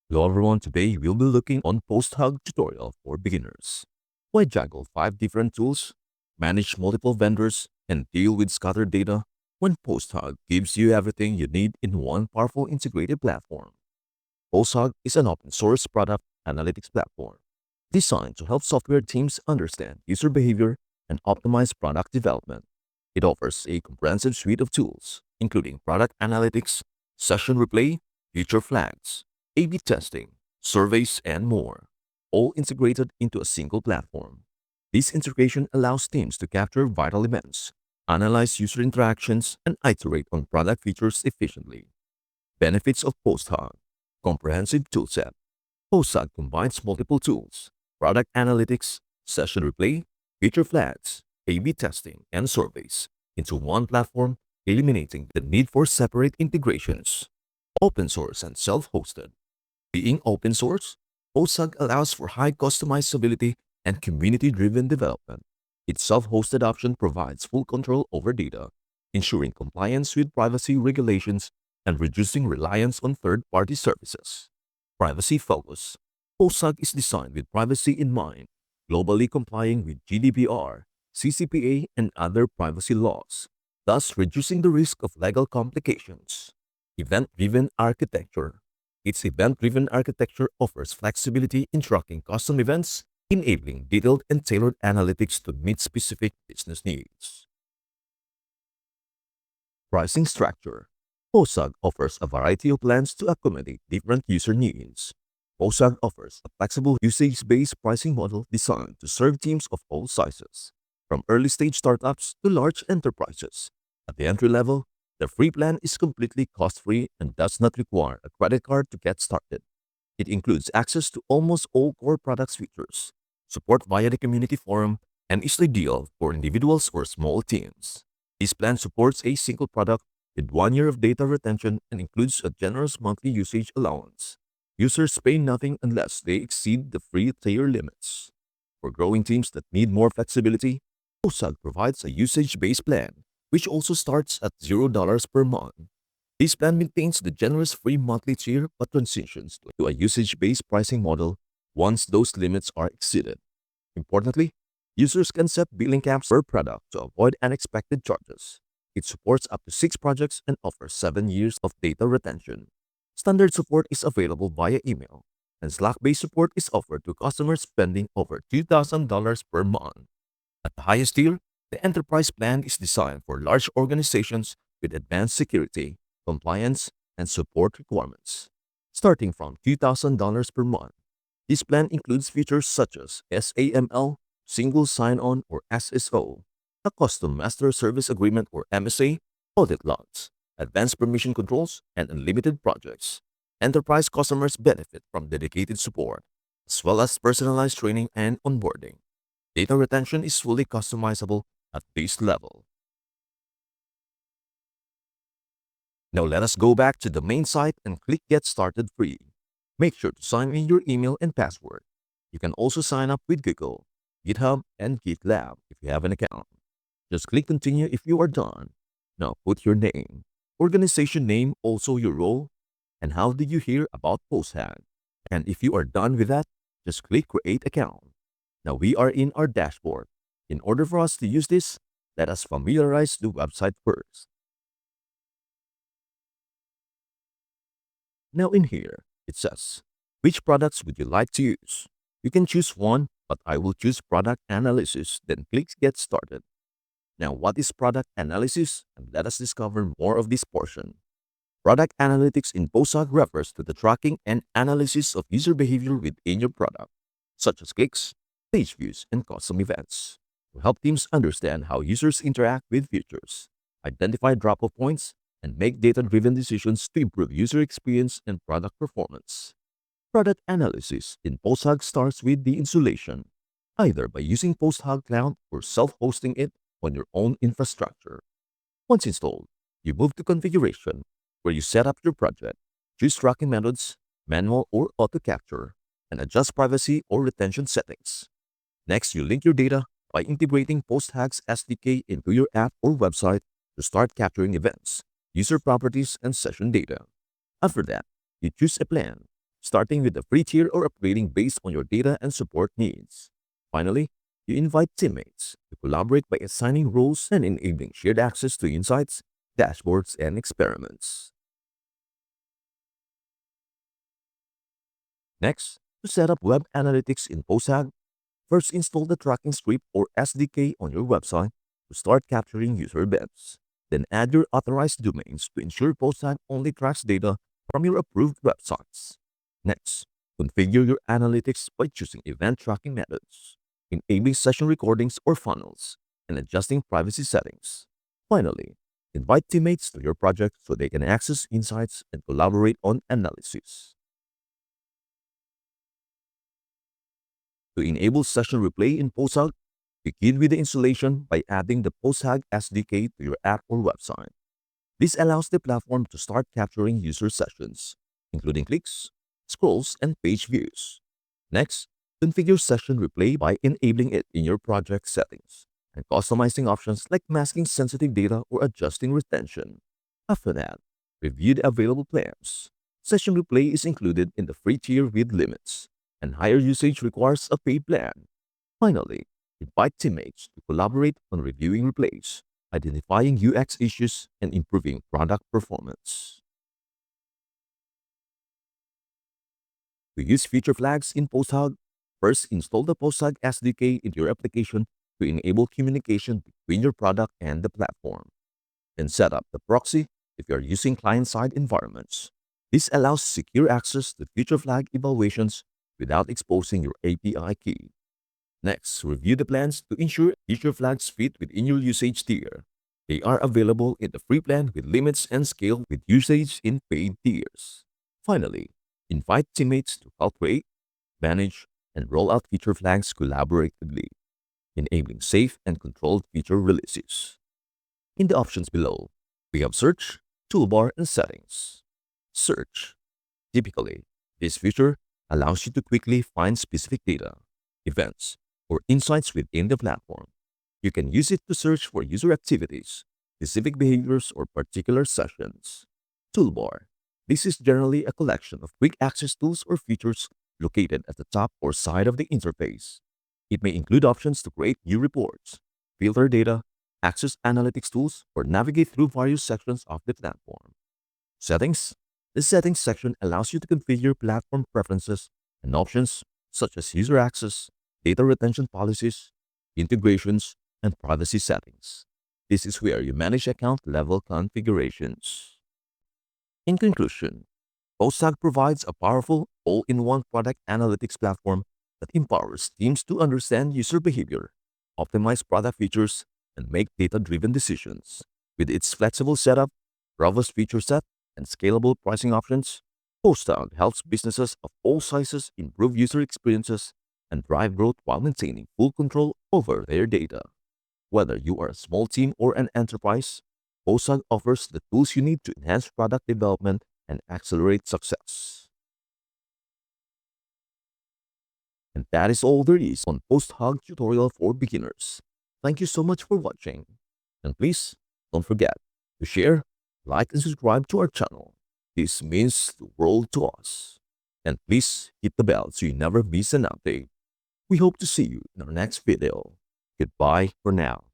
Hello everyone, today we'll be looking on PostHog tutorial for beginners. Why juggle 5 different tools, manage multiple vendors, and deal with scattered data when PostHog gives you everything you need in one powerful integrated platform. PostHog is an open source product analytics platform designed to help software teams understand user behavior and optimize product development. It offers a comprehensive suite of tools, including product analytics, session replay, feature flags, A/B testing, surveys, and more, all integrated into a single platform. This integration allows teams to capture vital events, analyze user interactions, and iterate on product features efficiently. Benefits of PostHog: comprehensive toolset. PostHog combines multiple tools, product analytics, session replay, feature flags, A/B testing, and surveys into one platform, eliminating the need for separate integrations. Open source and self-hosted. Being open source, PostHog allows for high customizability and community-driven development. Its self-hosted option provides full control over data, ensuring compliance with privacy regulations and reducing reliance on third-party services. Privacy focus. PostHog is designed with privacy in mind, globally complying with GDPR, CCPA, and other privacy laws, thus reducing the risk of legal complications. Event-driven architecture. Its event-driven architecture offers flexibility in tracking custom events, enabling detailed and tailored analytics to meet specific business needs. Pricing structure. PostHog offers a variety of plans to accommodate different user needs. PostHog offers a flexible usage-based pricing model designed to serve teams of all sizes, from early-stage startups to large enterprises. At the entry level, the free plan is completely cost-free and does not require a credit card to get started. It includes access to almost all core products features, support via the community forum, and is ideal for individuals or small teams. This plan supports a single product with 1 year of data retention and includes a generous monthly usage allowance. Users pay nothing unless they exceed the free tier limits. For growing teams that need more flexibility, PostHog provides a usage-based plan, which also starts at $0 per month. This plan maintains the generous free monthly tier but transitions to a usage-based pricing model once those limits are exceeded. Importantly, users can set billing caps per product to avoid unexpected charges. It supports up to 6 projects and offers 7 years of data retention. Standard support is available via email, and Slack-based support is offered to customers spending over $2,000 per month. At the highest tier, the enterprise plan is designed for large organizations with advanced security, compliance, and support requirements. Starting from $2,000 per month, this plan includes features such as SAML, Single Sign-On or SSO, a Custom Master Service Agreement or MSA, audit logs, advanced permission controls, and unlimited projects. Enterprise customers benefit from dedicated support, as well as personalized training and onboarding. Data retention is fully customizable at this level. Now let us go back to the main site and click Get Started Free. Make sure to sign in your email and password. You can also sign up with Google, GitHub, and GitLab if you have an account. Just click Continue if you are done. Now put your name, organization name, also your role, and how did you hear about PostHog. And if you are done with that, just click Create Account. Now we are in our dashboard. In order for us to use this, let us familiarize the website first. Now in here, it says, which products would you like to use? You can choose one, but I will choose product analysis, then click Get Started. Now what is product analysis? And let us discover more of this portion. Product analytics in PostHog refers to the tracking and analysis of user behavior within your product, such as clicks, page views, and custom events, to help teams understand how users interact with features, identify drop-off points, and make data-driven decisions to improve user experience and product performance. Product analysis in PostHog starts with the installation, either by using PostHog Cloud or self-hosting it on your own infrastructure. Once installed, you move to configuration, where you set up your project, choose tracking methods, manual or auto capture, and adjust privacy or retention settings. Next, you link your data by integrating PostHog's SDK into your app or website to start capturing events, user properties, and session data. After that, you choose a plan, starting with the free tier or upgrading based on your data and support needs. Finally, you invite teammates to collaborate by assigning roles and enabling shared access to insights, dashboards, and experiments. Next, to set up web analytics in PostHog, first install the tracking script or SDK on your website to start capturing user events. Then add your authorized domains to ensure PostHog only tracks data from your approved websites. Next, configure your analytics by choosing event tracking methods, enabling session recordings or funnels, and adjusting privacy settings. Finally, invite teammates to your project so they can access insights and collaborate on analysis. To enable session replay in PostHog, begin with the installation by adding the PostHog SDK to your app or website. This allows the platform to start capturing user sessions, including clicks, scrolls, and page views. Next, configure session replay by enabling it in your project settings and customizing options like masking sensitive data or adjusting retention. After that, review the available plans. Session replay is included in the free tier with limits, and higher usage requires a paid plan. Finally, invite teammates to collaborate on reviewing replays, identifying UX issues, and improving product performance. To use feature flags in PostHog, first install the PostHog SDK into your application to enable communication between your product and the platform. Then set up the proxy if you are using client-side environments. This allows secure access to feature flag evaluations without exposing your API key. Next, review the plans to ensure feature flags fit within your usage tier. They are available in the free plan with limits and scale with usage in paid tiers. Finally, invite teammates to help create, manage, and roll out feature flags collaboratively, enabling safe and controlled feature releases. In the options below, we have Search, Toolbar, and Settings. Search. Typically, this feature allows you to quickly find specific data, events, or insights within the platform. You can use it to search for user activities, specific behaviors, or particular sessions. Toolbar. This is generally a collection of quick access tools or features located at the top or side of the interface. It may include options to create new reports, filter data, access analytics tools, or navigate through various sections of the platform. Settings. The Settings section allows you to configure platform preferences and options such as user access, data retention policies, integrations, and privacy settings. This is where you manage account-level configurations. In conclusion, PostHog provides a powerful all-in-one product analytics platform that empowers teams to understand user behavior, optimize product features, and make data-driven decisions. With its flexible setup, robust feature set, and scalable pricing options, PostHog helps businesses of all sizes improve user experiences and drive growth while maintaining full control over their data. Whether you are a small team or an enterprise, PostHog offers the tools you need to enhance product development and accelerate success. And that is all there is on PostHog tutorial for beginners. Thank you so much for watching. And please don't forget to share, like, and subscribe to our channel. This means the world to us. And please hit the bell so you never miss an update. We hope to see you in our next video. Goodbye for now.